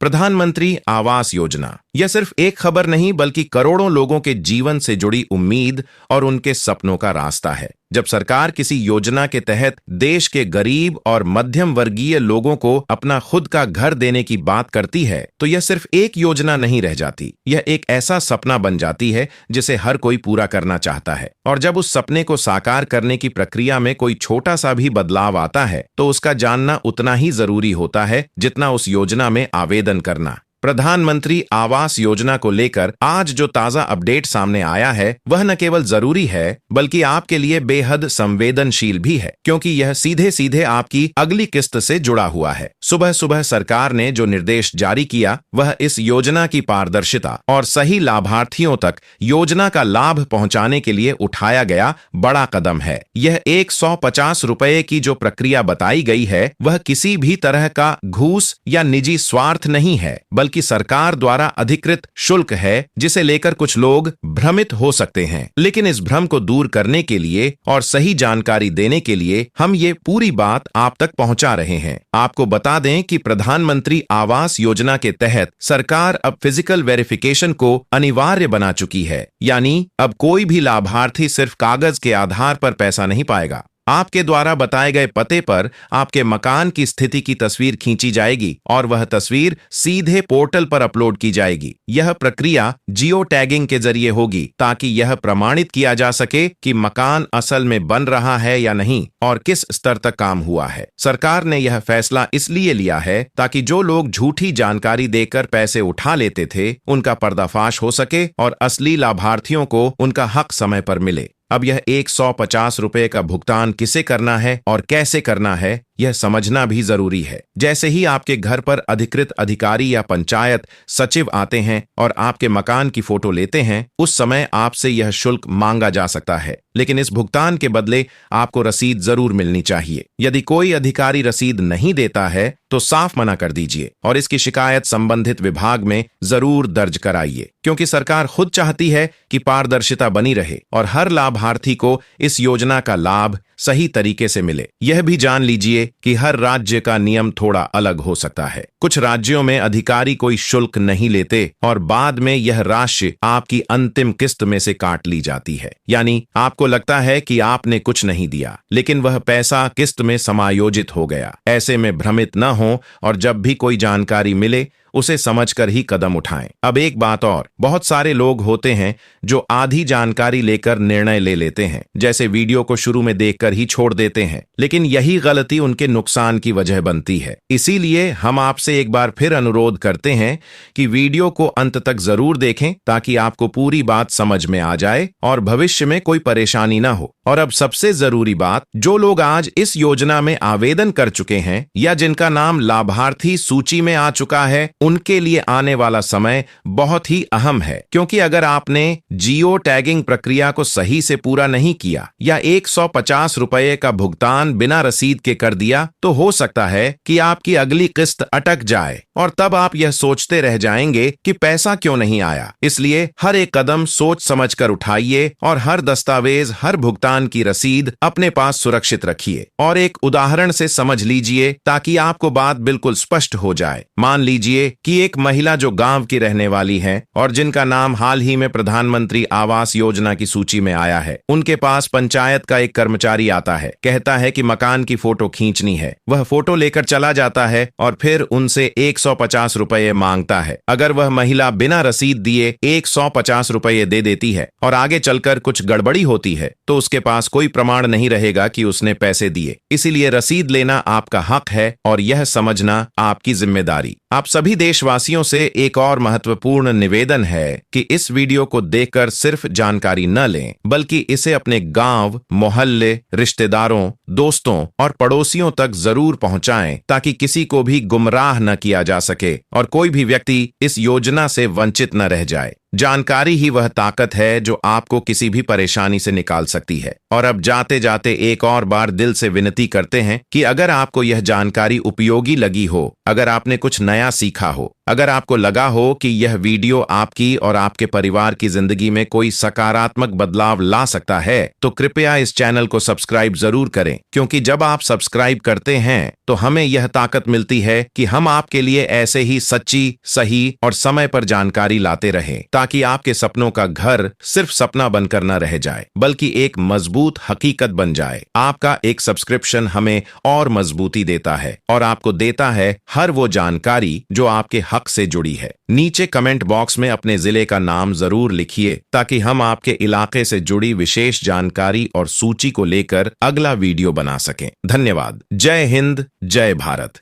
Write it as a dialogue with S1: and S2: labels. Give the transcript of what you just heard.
S1: प्रधानमंत्री आवास योजना यह सिर्फ एक खबर नहीं बल्कि करोड़ों लोगों के जीवन से जुड़ी उम्मीद और उनके सपनों का रास्ता है। जब सरकार किसी योजना के तहत देश के गरीब और मध्यम वर्गीय लोगों को अपना खुद का घर देने की बात करती है तो यह सिर्फ एक योजना नहीं रह जाती, यह एक ऐसा सपना बन जाती है जिसे हर कोई पूरा करना चाहता है। और जब उस सपने को साकार करने की प्रक्रिया में कोई छोटा सा भी बदलाव आता है तो उसका जानना उतना ही जरूरी होता है जितना उस योजना में आवेदन करना। प्रधानमंत्री आवास योजना को लेकर आज जो ताजा अपडेट सामने आया है वह न केवल जरूरी है बल्कि आपके लिए बेहद संवेदनशील भी है, क्योंकि यह सीधे सीधे आपकी अगली किस्त से जुड़ा हुआ है। सुबह सुबह सरकार ने जो निर्देश जारी किया वह इस योजना की पारदर्शिता और सही लाभार्थियों तक योजना का लाभ पहुंचाने के लिए उठाया गया बड़ा कदम है। यह 150 रुपए की जो प्रक्रिया बताई गई है वह किसी भी तरह का घूस या निजी स्वार्थ नहीं है बल्कि कि सरकार द्वारा अधिकृत शुल्क है, जिसे लेकर कुछ लोग भ्रमित हो सकते हैं। लेकिन इस भ्रम को दूर करने के लिए और सही जानकारी देने के लिए हम ये पूरी बात आप तक पहुंचा रहे हैं। आपको बता दें कि प्रधानमंत्री आवास योजना के तहत सरकार अब फिजिकल वेरिफिकेशन को अनिवार्य बना चुकी है, यानी अब कोई भी लाभार्थी सिर्फ कागज के आधार पर पैसा नहीं पाएगा। आपके द्वारा बताए गए पते पर आपके मकान की स्थिति की तस्वीर खींची जाएगी और वह तस्वीर सीधे पोर्टल पर अपलोड की जाएगी। यह प्रक्रिया जियो टैगिंग के जरिए होगी ताकि यह प्रमाणित किया जा सके कि मकान असल में बन रहा है या नहीं और किस स्तर तक काम हुआ है। सरकार ने यह फैसला इसलिए लिया है ताकि जो लोग झूठी जानकारी देकर पैसे उठा लेते थे उनका पर्दाफाश हो सके और असली लाभार्थियों को उनका हक समय पर मिले। अब यह 150 रुपए का भुगतान किसे करना है और कैसे करना है यह समझना भी जरूरी है। जैसे ही आपके घर पर अधिकृत अधिकारी या पंचायत सचिव आते हैं और आपके मकान की फोटो लेते हैं उस समय आपसे यह शुल्क मांगा जा सकता है, लेकिन इस भुगतान के बदले आपको रसीद जरूर मिलनी चाहिए। यदि कोई अधिकारी रसीद नहीं देता है तो साफ मना कर दीजिए और इसकी शिकायत संबंधित विभाग में जरूर दर्ज कराइए, क्योंकि सरकार खुद चाहती है कि पारदर्शिता बनी रहे और हर लाभार्थी को इस योजना का लाभ सही तरीके से मिले। यह भी जान लीजिए कि हर राज्य का नियम थोड़ा अलग हो सकता है। कुछ राज्यों में अधिकारी कोई शुल्क नहीं लेते और बाद में यह राशि आपकी अंतिम किस्त में से काट ली जाती है, यानी आपको लगता है कि आपने कुछ नहीं दिया लेकिन वह पैसा किस्त में समायोजित हो गया। ऐसे में भ्रमित न हो और जब भी कोई जानकारी मिले उसे समझकर ही कदम उठाएं। अब एक बात और, बहुत सारे लोग होते हैं जो आधी जानकारी लेकर निर्णय ले लेते हैं, जैसे वीडियो को शुरू में देखकर ही छोड़ देते हैं, लेकिन यही गलती उनके नुकसान की वजह बनती है। इसीलिए हम आपसे एक बार फिर अनुरोध करते हैं कि वीडियो को अंत तक जरूर देखें ताकि आपको पूरी बात समझ में आ जाए और भविष्य में कोई परेशानी ना हो। और अब सबसे जरूरी बात, जो लोग आज इस योजना में आवेदन कर चुके हैं या जिनका नाम लाभार्थी सूची में आ चुका है उनके लिए आने वाला समय बहुत ही अहम है, क्योंकि अगर आपने जियो टैगिंग प्रक्रिया को सही से पूरा नहीं किया या 150 रुपए का भुगतान बिना रसीद के कर दिया तो हो सकता है कि आपकी अगली किस्त अटक जाए और तब आप यह सोचते रह जाएंगे कि पैसा क्यों नहीं आया। इसलिए हर एक कदम सोच समझकर उठाइए और हर दस्तावेज, हर भुगतान की रसीद अपने पास सुरक्षित रखिए। और एक उदाहरण से समझ लीजिए ताकि आपको बात बिल्कुल स्पष्ट हो जाए। मान लीजिए कि एक महिला जो गांव की रहने वाली है और जिनका नाम हाल ही में प्रधानमंत्री आवास योजना की सूची में आया है, उनके पास पंचायत का एक कर्मचारी आता है, कहता है कि मकान की फोटो खींचनी है। वह फोटो लेकर चला जाता है और फिर उनसे 150 रुपए मांगता है। अगर वह महिला बिना रसीद दिए 150 रुपए दे देती है और आगे चलकर कुछ गड़बड़ी होती है तो उसके पास कोई प्रमाण नहीं रहेगा कि उसने पैसे दिए। इसीलिए रसीद लेना आपका हक है और यह समझना आपकी जिम्मेदारी। आप सभी देशवासियों से एक और महत्वपूर्ण निवेदन है कि इस वीडियो को देखकर सिर्फ जानकारी न लें बल्कि इसे अपने गांव, मोहल्ले, रिश्तेदारों, दोस्तों और पड़ोसियों तक जरूर पहुंचाएं ताकि किसी को भी गुमराह न किया जा सके और कोई भी व्यक्ति इस योजना से वंचित न रह जाए। जानकारी ही वह ताकत है जो आपको किसी भी परेशानी से निकाल सकती है। और अब जाते जाते एक और बार दिल से विनती करते हैं कि अगर आपको यह जानकारी उपयोगी लगी हो, अगर आपने कुछ नया सीखा हो, अगर आपको लगा हो कि यह वीडियो आपकी और आपके परिवार की जिंदगी में कोई सकारात्मक बदलाव ला सकता है, तो कृपया इस चैनल को सब्सक्राइब जरूर करें, क्योंकि जब आप सब्सक्राइब करते हैं तो हमें यह ताकत मिलती है कि हम आपके लिए ऐसे ही सच्ची, सही और समय पर जानकारी लाते रहें, ताकि आपके सपनों का घर सिर्फ सपना बनकर न रह जाए, बल्कि एक मजबूत हकीकत बन जाए। आपका एक सब्सक्रिप्शन हमें और मजबूती देता है और आपको देता है हर वो जानकारी जो आपके हक से जुड़ी है। नीचे कमेंट बॉक्स में अपने जिले का नाम जरूर लिखिए, ताकि हम आपके इलाके से जुड़ी विशेष जानकारी और सूची को लेकर अगला वीडियो बना सकें। धन्यवाद। जय हिंद, जय भारत।